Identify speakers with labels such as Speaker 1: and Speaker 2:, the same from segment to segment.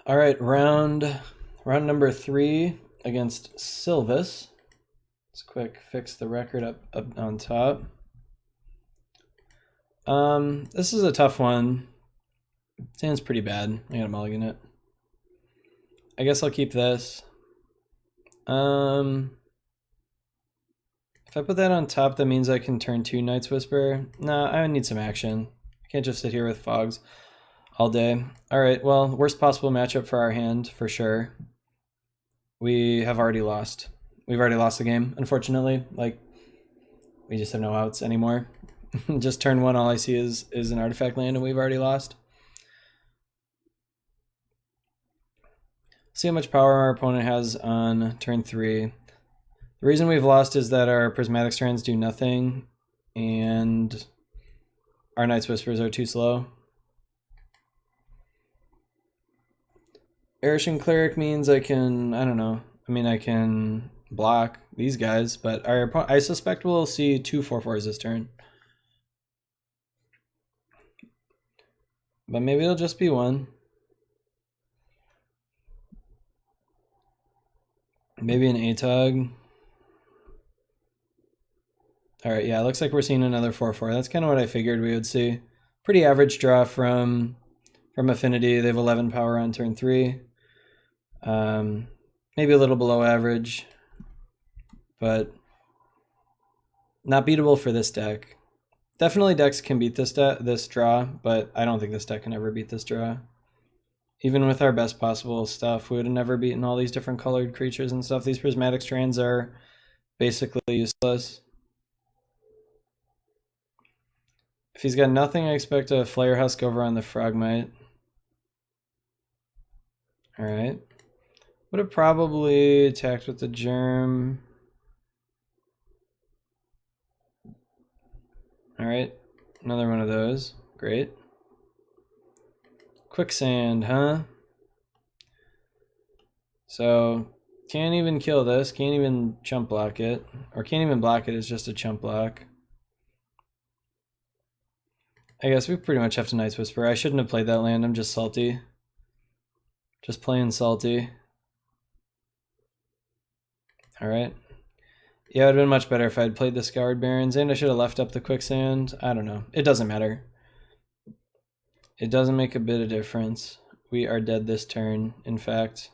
Speaker 1: All right, round number 3 against Silvis. Let's quick fix the record up on top. This is a tough one. Sounds pretty bad. I gotta mulligan it. I guess I'll keep this. If I put that on top, that means I can turn 2 Night's Whisper. Nah, I need some action. I can't just sit here with fogs all day. All right, well, worst possible matchup for our hand, for sure. We have already lost. We've already lost the game, unfortunately. Like, we just have no outs anymore. Just turn 1, all I see is an artifact land, and we've already lost. See how much power our opponent has on turn 3. The reason we've lost is that our Prismatic Strands do nothing, and our Night's Whispers are too slow. Erishan Cleric means I can, I don't know. I mean, I can block these guys, but I suspect we'll see 2 4/4s this turn. But maybe it'll just be 1. Maybe an ATOG. Alright, yeah, it looks like we're seeing another 4/4. That's kind of what I figured we would see. Pretty average draw from Affinity. They have 11 power on turn 3. Maybe a little below average, but not beatable for this deck. Definitely decks can beat this draw, but I don't think this deck can ever beat this draw. Even with our best possible stuff, we would have never beaten all these different colored creatures and stuff. These Prismatic Strands are basically useless. If he's got nothing, I expect a Flare Husk over on the Frogmite. Alright. Would have probably attacked with the Germ. Alright, another one of those. Great. Quicksand, huh? So, can't even kill this, can't even chump block it. Or can't even block it, it's just a chump block. I guess we pretty much have to Night's Whisper. I shouldn't have played that land, I'm just salty. Just plain salty. Alright. Yeah, it would have been much better if I had played the Scoured Barrens, and I should have left up the Quicksand. I don't know. It doesn't matter. It doesn't make a bit of difference. We are dead this turn, in fact.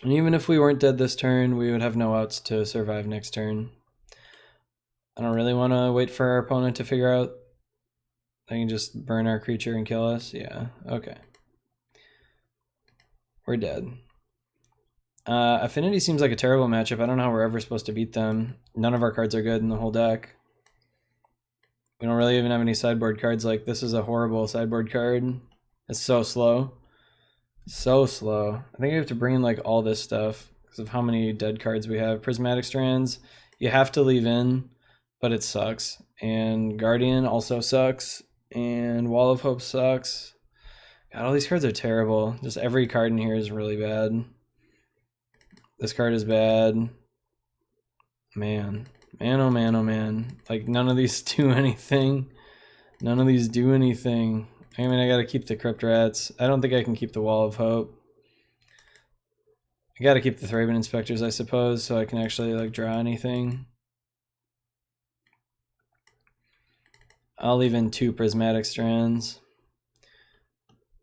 Speaker 1: And even if we weren't dead this turn, we would have no outs to survive next turn. I don't really want to wait for our opponent to figure out they can just burn our creature and kill us. Yeah, okay. We're dead. Affinity seems like a terrible matchup. I don't know how we're ever supposed to beat them. None of our cards are good in the whole deck. We don't really even have any sideboard cards. Like, this is a horrible sideboard card. It's so slow. So slow. I think I have to bring in like all this stuff because of how many dead cards we have. Prismatic Strands, you have to leave in, but it sucks. And Guardian also sucks. And Wall of Hope sucks. God, all these cards are terrible. Just every card in here is really bad. This card is bad. Man. Man, oh man, oh man. Like, none of these do anything. None of these do anything. I mean, I gotta keep the Crypt Rats. I don't think I can keep the Wall of Hope. I gotta keep the Thraben Inspectors, I suppose, so I can actually, like, draw anything. I'll leave in 2 Prismatic Strands.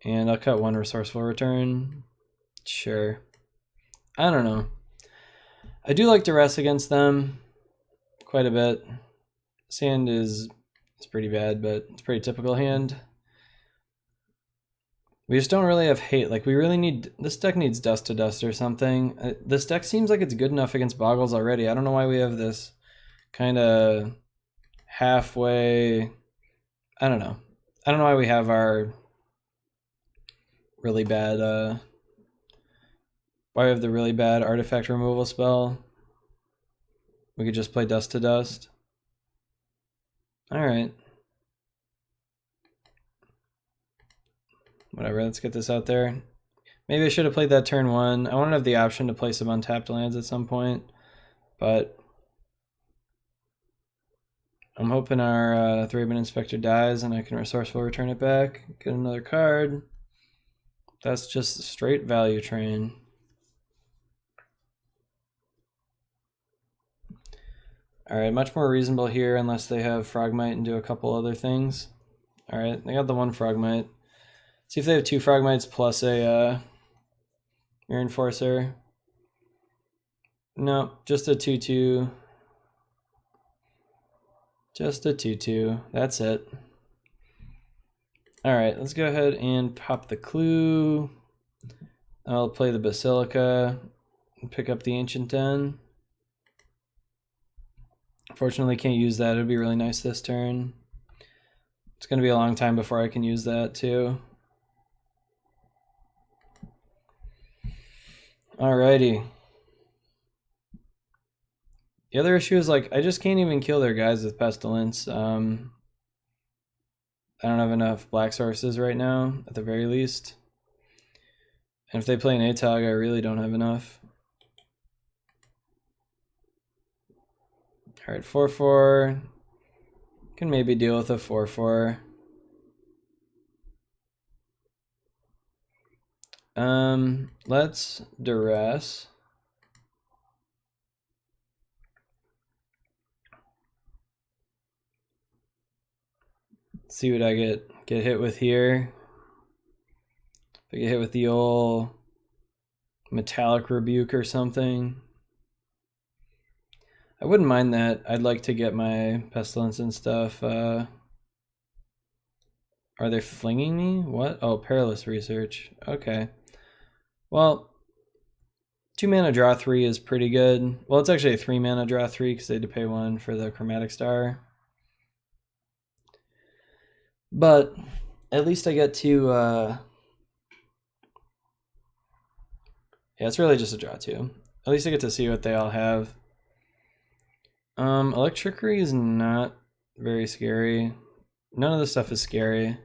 Speaker 1: And I'll cut 1 Resourceful Return. Sure. I don't know. I do like Duress against them quite a bit. This hand is pretty bad, but it's a pretty typical hand. We just don't really have hate. Like, we really need... This deck needs Dust to Dust or something. This deck seems like it's good enough against Boggles already. I don't know why we have this kind of halfway... I don't know. I don't know why we have our really bad... why we have the really bad artifact removal spell. We could just play Dust to Dust. Alright. Whatever, let's get this out there. Maybe I should have played that turn 1. I wanted to have the option to play some untapped lands at some point, but I'm hoping our Thraben Inspector dies and I can resourceful return it back. Get another card. That's just a straight value train. Alright, much more reasonable here unless they have Frogmite and do a couple other things. Alright, they got the one Frogmite. See if they have two Frogmites plus a Mirror Enforcer. No, just a 2/2. Just a 2/2. That's it. Alright, let's go ahead and pop the clue. I'll play the Basilica and pick up the Ancient Den. Fortunately, can't use that. It'd be really nice this turn. It's going to be a long time before I can use that too. Alrighty. The other issue is, like, I just can't even kill their guys with Pestilence. I don't have enough black sources right now, at the very least. And if they play an ATOG, I really don't have enough. Alright, 4/4. Can maybe deal with a 4/4. Let's duress. See what I get hit with here. If I get hit with the old Metallic Rebuke or something. I wouldn't mind that. I'd like to get my Pestilence and stuff. Are they flinging me? What? Oh, Perilous Research. Okay. Well, 2 mana draw 3 is pretty good. Well, it's actually a 3 mana draw 3 because they had to pay 1 for the Chromatic Star. But at least I get to... yeah, it's really just a draw 2. At least I get to see what they all have. Electricity is not very scary. None of this stuff is scary.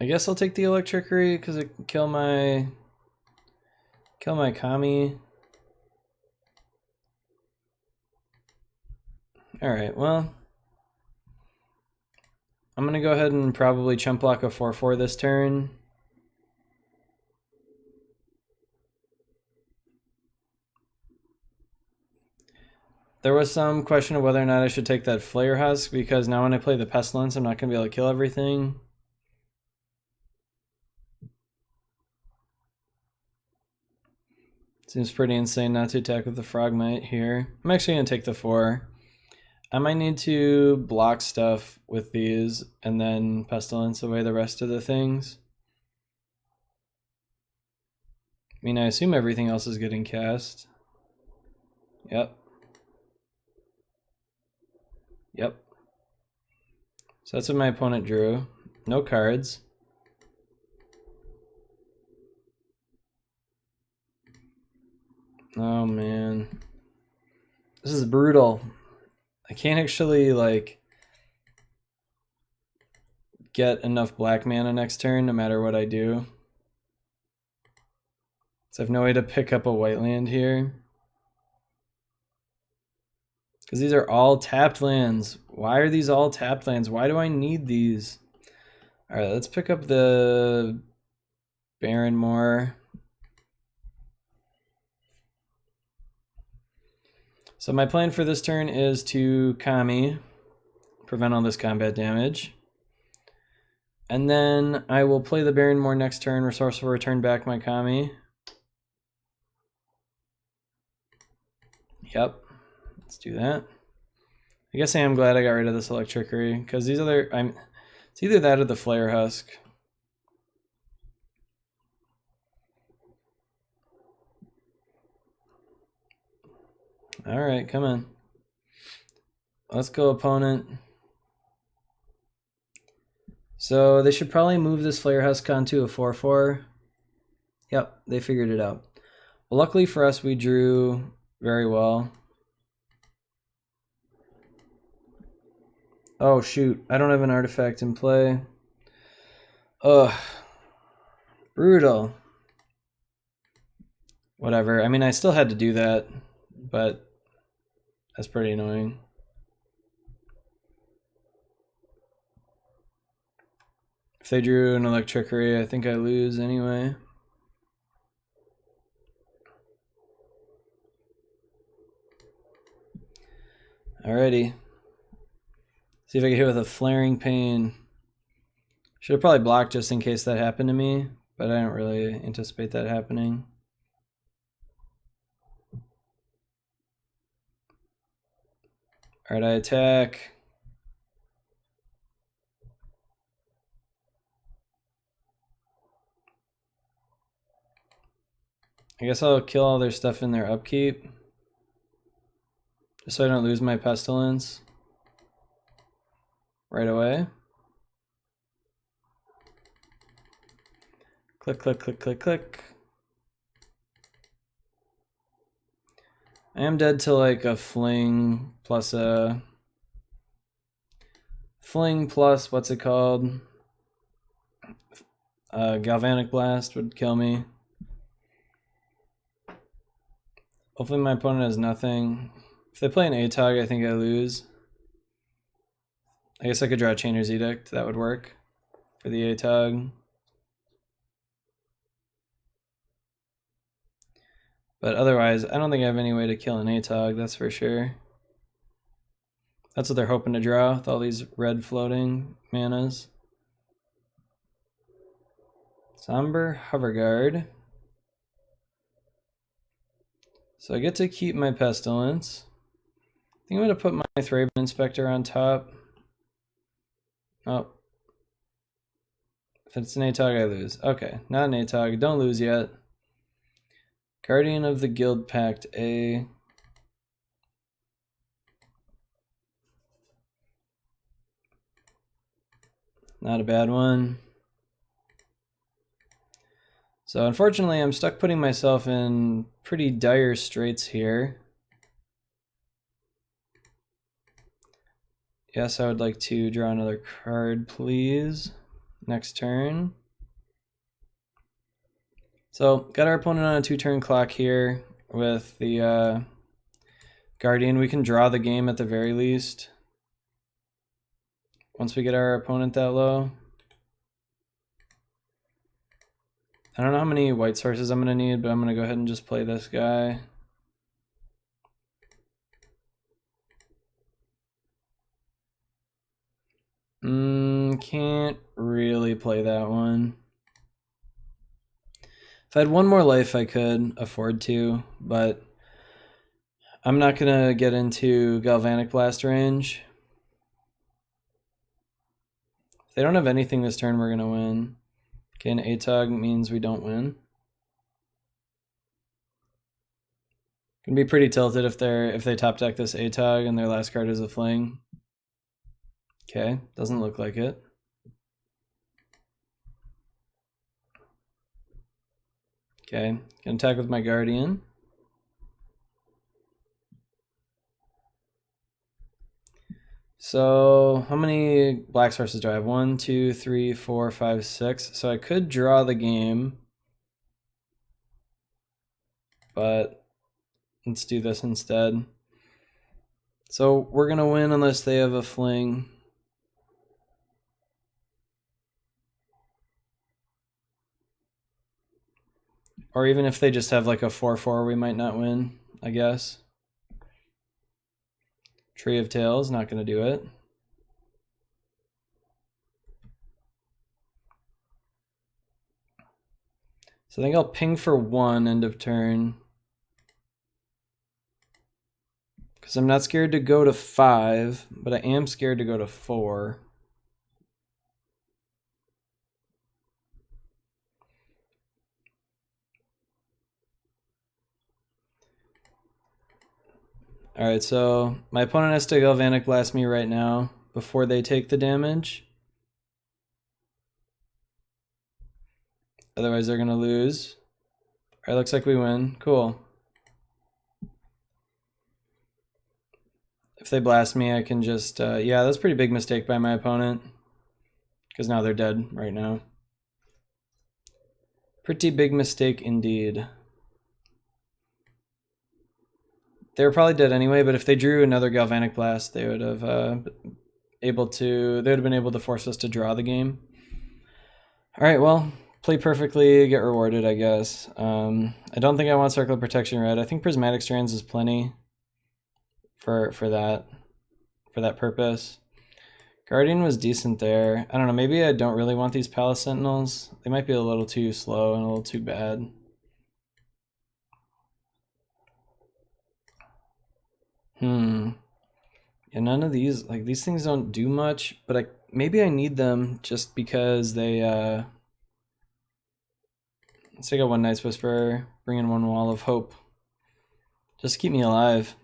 Speaker 1: I guess I'll take the Electricity because it can kill my Kami. Alright, well, I'm gonna go ahead and probably chump block a 4/4 this turn. There was some question of whether or not I should take that Flare Husk, because now when I play the Pestilence, I'm not going to be able to kill everything. Seems pretty insane not to attack with the Frogmite here. I'm actually going to take the 4. I might need to block stuff with these and then Pestilence away the rest of the things. I mean, I assume everything else is getting cast. Yep. Yep. So that's what my opponent drew. No cards. Oh man. This is brutal. I can't actually, like, get enough black mana next turn no matter what I do. So I have no way to pick up a white land here. Because these are all tapped lands. Why are these all tapped lands? Why do I need these? Alright, let's pick up the Baron more. So my plan for this turn is to Kami, prevent all this combat damage. And then I will play the Baron more next turn, resourceful return back my Kami. Yep. Let's do that. I guess I am glad I got rid of this Electricity, because these other... it's either that or the Flare Husk. Alright, come on. Let's go, opponent. So they should probably move this Flare Husk onto a 4/4. Yep, they figured it out. Well, luckily for us, we drew very well. Oh shoot, I don't have an artifact in play. Ugh. Brutal. Whatever, I mean, I still had to do that. but that's pretty annoying. If they drew an Electrickery, I think I lose anyway. Alrighty. See if I can hit with a Flaring Pain. Should have probably blocked just in case that happened to me, but I don't really anticipate that happening. Alright, I attack. I guess I'll kill all their stuff in their upkeep, just so I don't lose my Pestilence right away. Click, click, click, click, click. I am dead to like a Fling plus a... Fling plus, what's it called? Galvanic Blast would kill me. Hopefully my opponent has nothing. If they play an ATOG, I think I lose. I guess I could draw a Chainer's Edict. That would work for the ATOG. But otherwise, I don't think I have any way to kill an ATOG, that's for sure. That's what they're hoping to draw with all these red floating manas. Somber Hoverguard. So I get to keep my Pestilence. I think I'm going to put my Thraben Inspector on top. Oh. If it's an ATOG, I lose. Okay, not an ATOG. Don't lose yet. Guardian of the Guild Pact A. Not a bad one. So unfortunately, I'm stuck putting myself in pretty dire straits here. Yes, I would like to draw another card, please. Next turn. So, got our opponent on a 2-turn clock here with the Guardian. We can draw the game at the very least once we get our opponent that low. I don't know how many white sources I'm going to need, but I'm going to go ahead and just play this guy. Can't really play that one. If I had one more life, I could afford to, but I'm not going to get into Galvanic Blast range. If they don't have anything this turn, we're going to win. Okay, an ATOG means we don't win. Gonna be pretty tilted if they top deck this ATOG and their last card is a Fling. Okay, doesn't look like it. Okay, can attack with my Guardian. So how many black sources do I have? 1, 2, 3, 4, 5, 6. So I could draw the game, but let's do this instead. So we're gonna win unless they have a Fling. Or even if they just have like a 4/4, we might not win, I guess. Tree of Tails, not going to do it. So I think I'll ping for 1 end of turn. Because I'm not scared to go to 5, but I am scared to go to 4. Alright, so my opponent has to Galvanic Blast me right now before they take the damage. Otherwise they're going to lose. Alright, looks like we win. Cool. If they blast me, I can just... yeah, that's a pretty big mistake by my opponent. Because now they're dead right now. Pretty big mistake indeed. They were probably dead anyway, but if they drew another Galvanic Blast, they would have they would have been able to force us to draw the game. All right, well, play perfectly, get rewarded, I guess. I don't think I want Circle of Protection red. I think Prismatic Strands is plenty for that purpose. Guardian was decent there. I don't know, maybe I don't really want these Palace Sentinels. They might be a little too slow and a little too bad. Yeah, none of these, like, these things don't do much, but maybe I need them just because they, let's take out one Night's Whisper, bring in one Wall of Hope. Just keep me alive.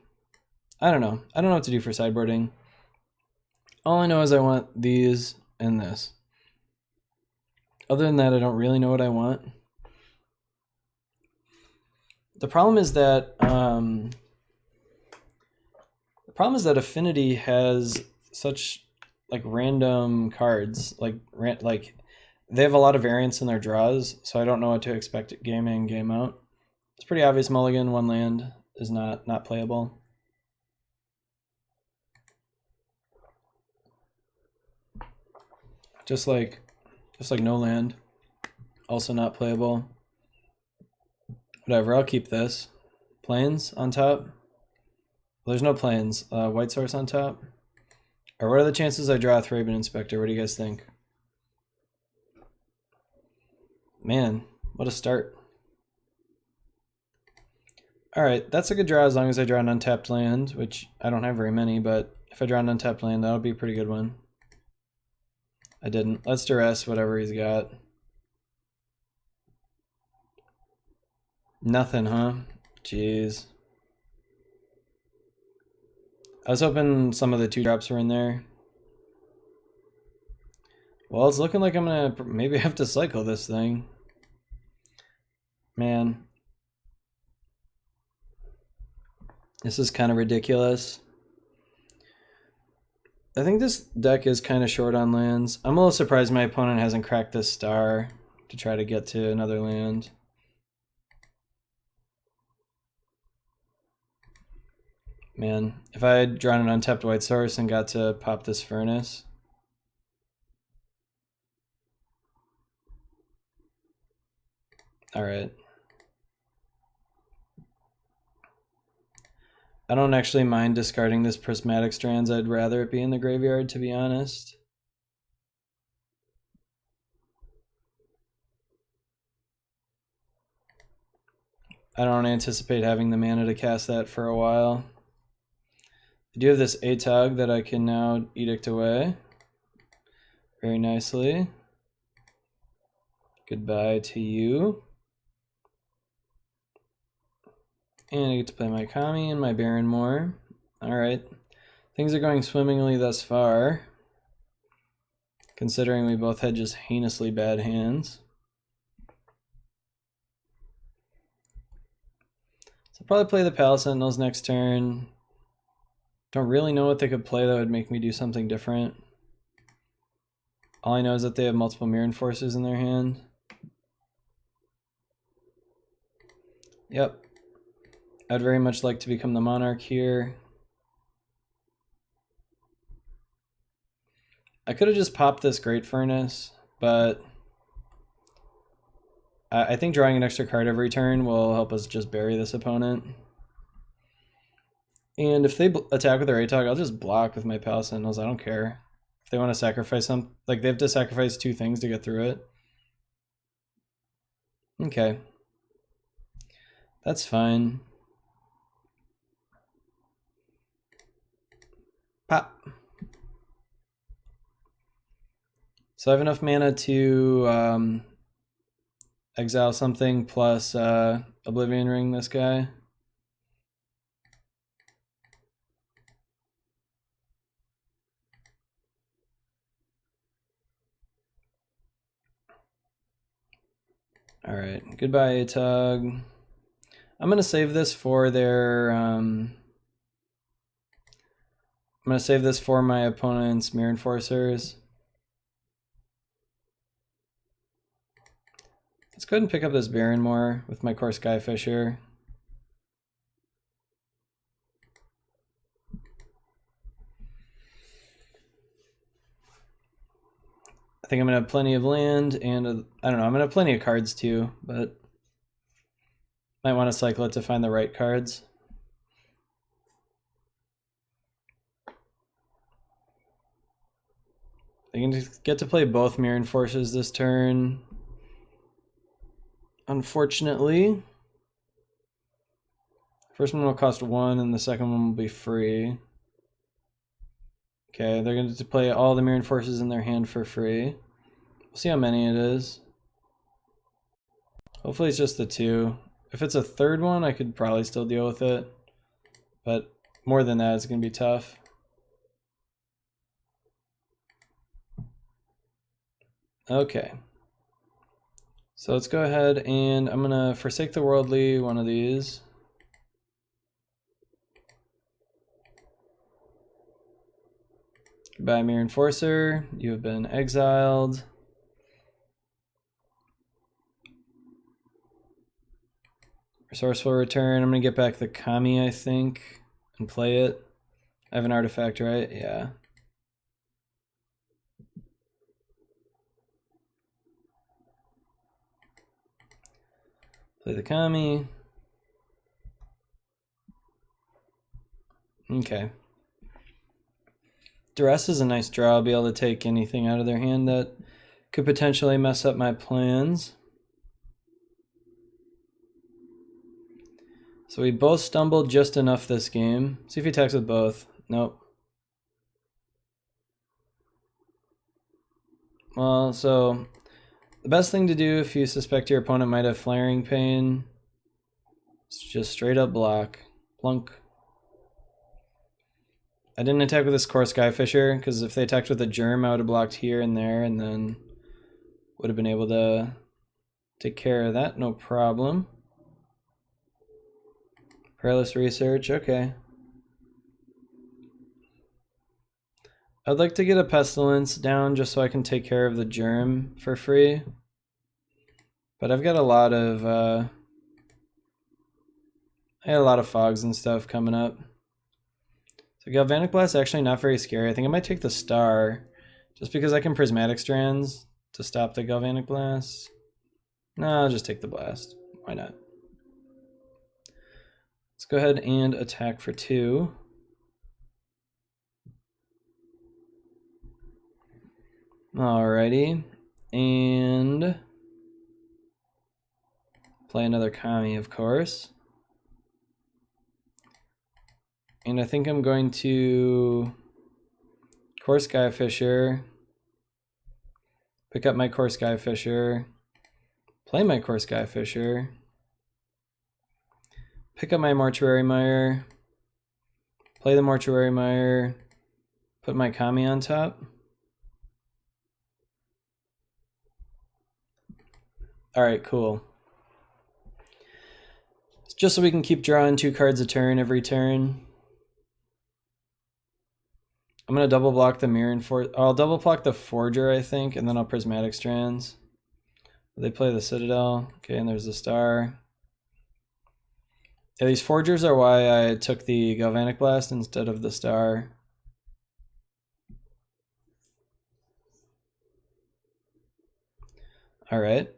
Speaker 1: I don't know. I don't know what to do for sideboarding. All I know is I want these and this. Other than that, I don't really know what I want. The problem is that Affinity has such like random cards, like they have a lot of variance in their draws, so I don't know what to expect game in, game out. It's pretty obvious mulligan, one land is not playable. Just like no land, also not playable. Whatever, I'll keep this. Plains on top. Well, there's no plains. White source on top. Or what are the chances I draw a Thraben Inspector? What do you guys think? Man, what a start. Alright, that's a good draw as long as I draw an untapped land, which I don't have very many, but if I draw an untapped land, that'll be a pretty good one. I didn't. Let's duress whatever he's got. Nothing, huh? Jeez. I was hoping some of the 2-drops were in there. Well, it's looking like I'm gonna maybe have to cycle this thing. Man. This is kind of ridiculous. I think this deck is kind of short on lands. I'm a little surprised my opponent hasn't cracked this star to try to get to another land. Man, if I had drawn an untapped white source and got to pop this furnace. Alright. I don't actually mind discarding this Prismatic Strands. I'd rather it be in the graveyard, to be honest. I don't anticipate having the mana to cast that for a while. I do have this ATOG that I can now edict away very nicely. Goodbye to you. And I get to play my Kami and my Baron more. Alright. Things are going swimmingly thus far, considering we both had just heinously bad hands. So I'll probably play the Palace Sentinels next turn. Don't really know what they could play that would make me do something different. All I know is that they have multiple Mirror Enforcers in their hand. Yep. I'd very much like to become the Monarch here. I could have just popped this Great Furnace, but I think drawing an extra card every turn will help us just bury this opponent. And if they attack with their ATOG, I'll just block with my Palace Sentinels. I don't care. If they want to sacrifice some, like they have to sacrifice 2 things to get through it. Okay. That's fine. Pop. So I have enough mana to exile something plus Oblivion Ring this guy. Alright, goodbye ATOG. I'm gonna save this for their I'm gonna save this for my opponent's Mirror Enforcers. Let's go ahead and pick up this Baron more with my core Skyfisher. I think I'm gonna have plenty of land, and I don't know, I'm gonna have plenty of cards too, but might want to cycle it to find the right cards. I can get to play both Mirror Forces this turn. Unfortunately, first one will cost 1 and the second one will be free. Okay, they're going to play all the Mirror Forces in their hand for free. We'll see how many it is. Hopefully it's just the 2. If it's a third one, I could probably still deal with it. But more than that, it's going to be tough. Okay. So let's go ahead and I'm going to forsake the worldly, one of these. Goodbye, Mirror Enforcer. You have been exiled. Resourceful Return. I'm going to get back the Kami, I think, and play it. I have an artifact, right? Yeah. Play the Kami. Okay. Duress is a nice draw. I'll be able to take anything out of their hand that could potentially mess up my plans. So we both stumbled just enough this game. See if he attacks with both. Nope. Well, so the best thing to do if you suspect your opponent might have Flaring Pain is just straight up block. Plunk. I didn't attack with this Core Skyfisher because if they attacked with a Germ, I would have blocked here and there and then would have been able to take care of that, no problem. Perilous Research, okay. I'd like to get a Pestilence down just so I can take care of the Germ for free. But I've got a lot of I had a lot of fogs and stuff coming up. So Galvanic Blast actually not very scary. I think I might take the Star just because I can Prismatic Strands to stop the Galvanic Blast. No, I'll just take the Blast. Why not? Let's go ahead and attack for 2. Alrighty. And play another Kami, of course. And I think I'm going to Core Skyfisher, pick up my Core Skyfisher, play my Core Skyfisher, pick up my Mortuary Mire, play the Mortuary Mire, put my Kami on top. Alright, cool. Just so we can keep drawing 2 cards a turn every turn. I'm going to double block the Mirror Enforcer. I'll double block the Forger, I think, and then I'll Prismatic Strands. They play the Citadel. Okay, and there's the Star. Yeah, these Forgers are why I took the Galvanic Blast instead of the Star. Alright.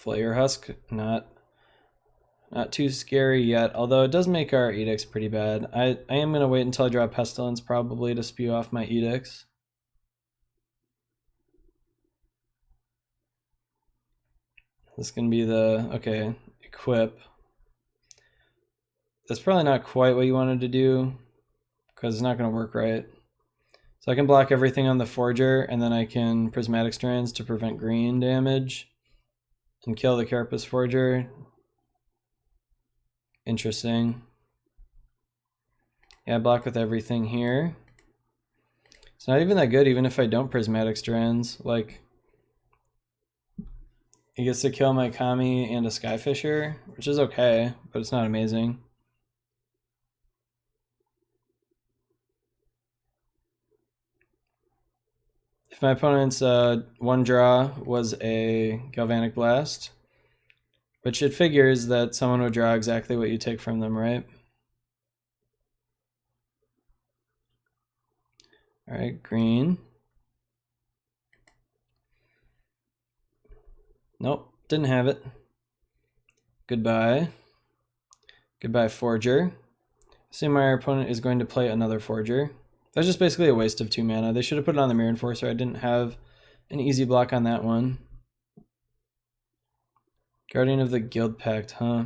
Speaker 1: Flayer Husk, not too scary yet, although it does make our edicts pretty bad. I am going to wait until I draw Pestilence probably to spew off my edicts. This is going to be the, okay, equip. That's probably not quite what you wanted to do because it's not going to work right. So I can block everything on the Forger and then I can Prismatic Strands to prevent green damage and kill the Carapace Forger. Interesting. Yeah, I block with everything here. It's not even that good even if I don't Prismatic Strands. Like, he gets to kill my Kami and a Skyfisher, which is okay, but it's not amazing. If my opponent's one draw was a Galvanic Blast, which it figures that someone would draw exactly what you take from them, right? All right, green. Nope, didn't have it. Goodbye. Goodbye, Forger. See, my opponent is going to play another Forger. That's just basically a waste of 2 mana. They should have put it on the Mirror Enforcer. I didn't have an easy block on that one. Guardian of the Guild Pact, huh?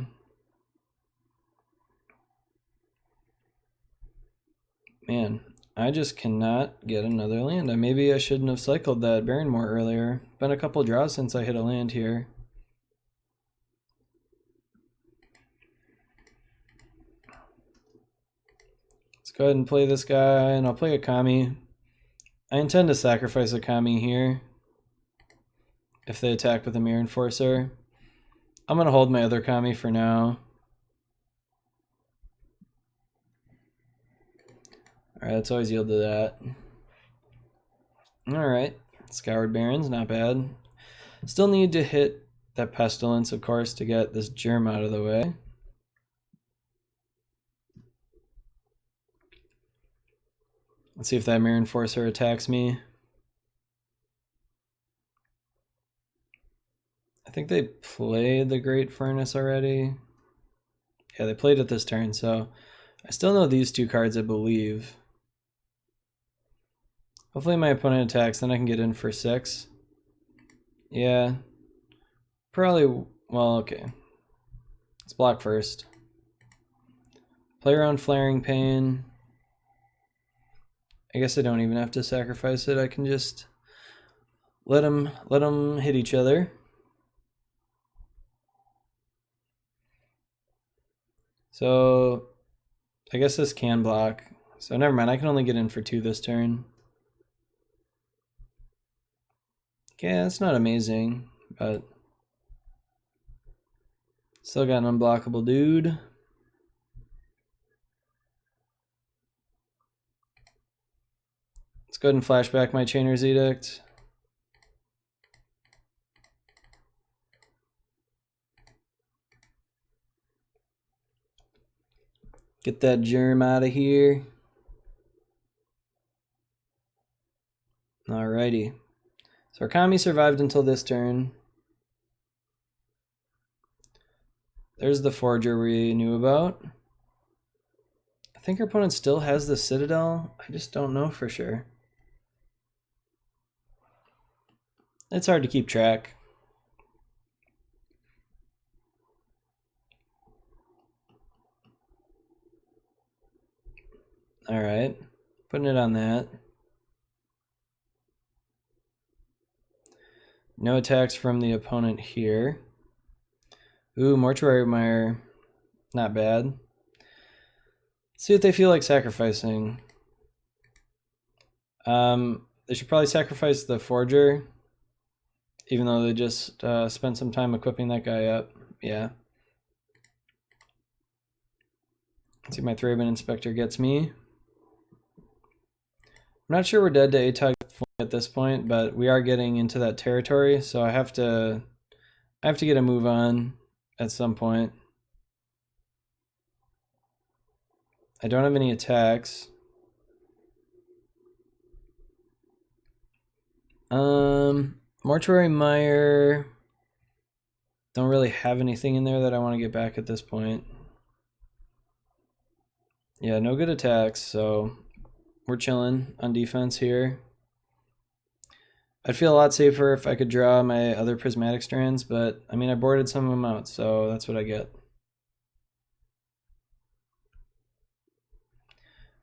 Speaker 1: Man, I just cannot get another land. Maybe I shouldn't have cycled that Barrenmore earlier. Been a couple draws since I hit a land here. Let's go ahead and play this guy, and I'll play a Kami. I intend to sacrifice a Kami here if they attack with a Mirror Enforcer. I'm going to hold my other Kami for now. Alright, let's always yield to that. Alright, Scoured Barrens, not bad. Still need to hit that Pestilence, of course, to get this Germ out of the way. Let's see if that Mirror Enforcer attacks me. I think they played the Great Furnace already. Yeah, they played it this turn, so I still know these 2 cards, I believe. Hopefully my opponent attacks, then I can get in for 6. Yeah. Probably, well, okay. Let's block first. Play around Flaring Pain. I guess I don't even have to sacrifice it. I can just let them hit each other. So I guess this can block. So never mind, I can only get in for 2 this turn. Yeah, that's not amazing, but still got an unblockable dude. Let's go ahead and flashback my Chainer's Edict. Get that Germ out of here. Alrighty. So our Kami survived until this turn. There's the Forger we knew about. I think our opponent still has the Citadel. I just don't know for sure. It's hard to keep track. Alright, putting it on that. No attacks from the opponent here. Ooh, Mortuary Mire. Not bad. Let's see what they feel like sacrificing. They should probably sacrifice the Forger, even though they just spent some time equipping that guy up. Yeah. Let's see if my Thraben Inspector gets me. I'm not sure we're dead to ATUG at this point, but we are getting into that territory, so I have to get a move on at some point. I don't have any attacks. Mortuary Mire. Don't really have anything in there that I want to get back at this point. Yeah, no good attacks, so we're chilling on defense here. I'd feel a lot safer if I could draw my other Prismatic Strands, but I mean, I boarded some of them out, so that's what I get.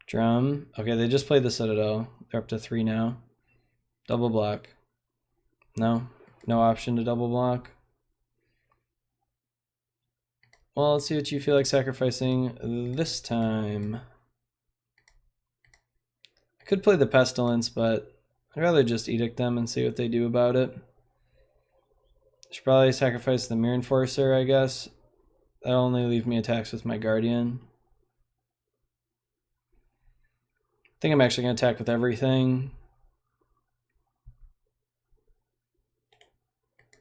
Speaker 1: Drum. Okay, they just played the Citadel. They're up to 3 now. Double block. No option to double block. Well, let's see what you feel like sacrificing this time. I could play the Pestilence, but I'd rather just Edict them and see what they do about it. Should probably sacrifice the Mirror Enforcer, I guess. That'll only leave me attacks with my Guardian. I think I'm actually going to attack with everything.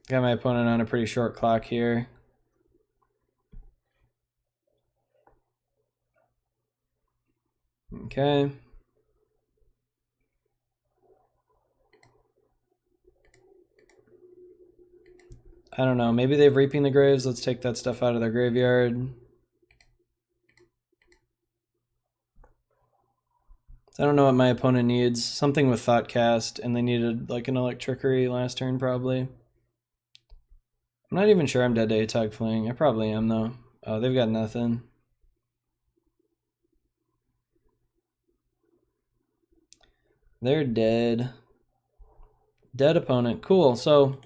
Speaker 1: Got my opponent on a pretty short clock here. Okay. I don't know. Maybe they've Reaping the Graves. Let's take that stuff out of their graveyard. I don't know what my opponent needs. Something with Thoughtcast, and they needed like an Electrickery last turn probably. I'm not even sure I'm dead to Atog Fling. I probably am though. Oh, they've got nothing. They're dead. Dead opponent. Cool. So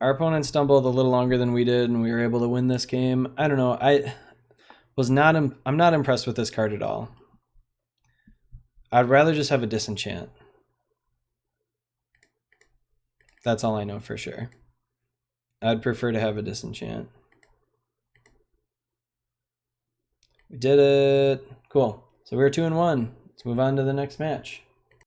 Speaker 1: our opponent stumbled a little longer than we did, and we were able to win this game. I don't know. I'm not impressed with this card at all. I'd rather just have a Disenchant. That's all I know for sure. I'd prefer to have a Disenchant. We did it. Cool. So we're 2-1. Let's move on to the next match.